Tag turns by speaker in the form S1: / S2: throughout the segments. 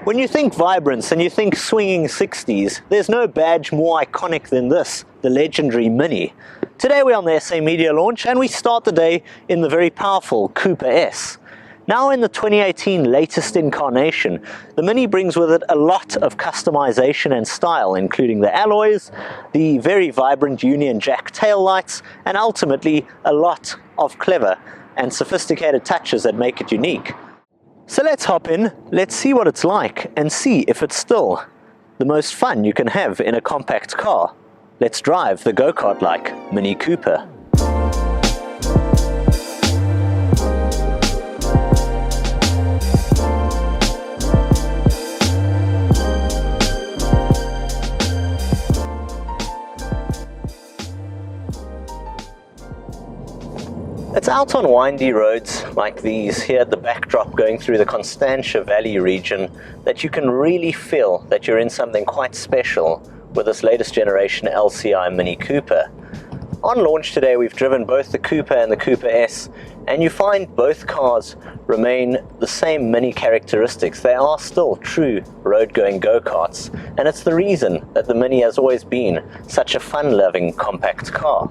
S1: When you think vibrance and you think swinging 60s, there's no badge more iconic than this, the legendary Mini. Today we're on the SA Media launch and we start the day in the very powerful Cooper S. Now in the 2018 latest incarnation, the Mini brings with it a lot of customization and style, including the alloys, the very vibrant Union Jack taillights, and ultimately a lot of clever and sophisticated touches that make it unique. So let's hop in, let's see what it's like and see if it's still the most fun you can have in a compact car. Let's drive the go-kart-like Mini Cooper. It's out on windy roads like these here at the backdrop going through the Constantia Valley region that you can really feel that you're in something quite special with this latest generation LCI Mini Cooper. On launch today we've driven both the Cooper and the Cooper S, and you find both cars remain the same Mini characteristics. They are still true road-going go-karts, and it's the reason that the Mini has always been such a fun-loving compact car.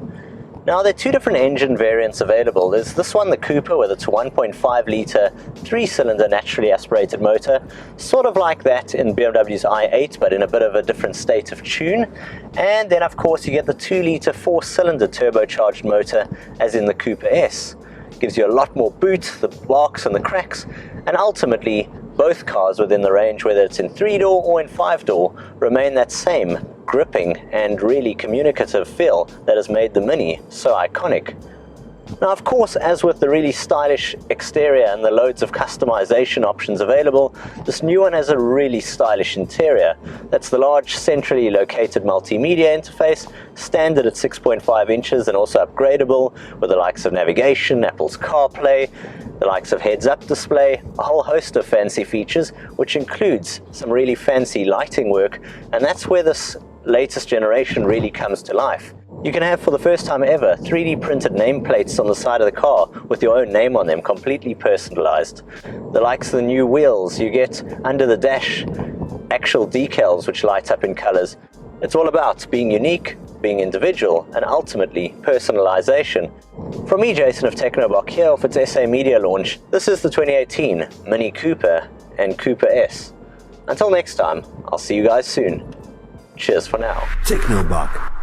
S1: Now there are two different engine variants available. There's this one, the Cooper, with its 1.5 litre 3-cylinder naturally aspirated motor, sort of like that in BMW's i8 but in a bit of a different state of tune. And then of course you get the 2 litre 4-cylinder turbocharged motor as in the Cooper S. Gives you a lot more boot, the barks and the cracks, and ultimately both cars within the range, whether it's in 3-door or in 5-door, remain that same gripping and really communicative feel that has made the Mini so iconic. Now of course, as with the really stylish exterior and the loads of customization options available, this new one has a really stylish interior. That's the large centrally located multimedia interface, standard at 6.5 inches and also upgradable with the likes of navigation, Apple's CarPlay, the likes of heads-up display, a whole host of fancy features, which includes some really fancy lighting work, and that's where this latest generation really comes to life. You can have, for the first time ever, 3D printed nameplates on the side of the car with your own name on them, completely personalized. The likes of the new wheels, you get under the dash actual decals which light up in colors. It's all about being unique, being individual, and ultimately personalization. From me, Jason of Technoblock, here off its SA Media launch, this is the 2018 Mini Cooper and Cooper S. Until next time, I'll see you guys soon. Cheers for now.
S2: Technoblock.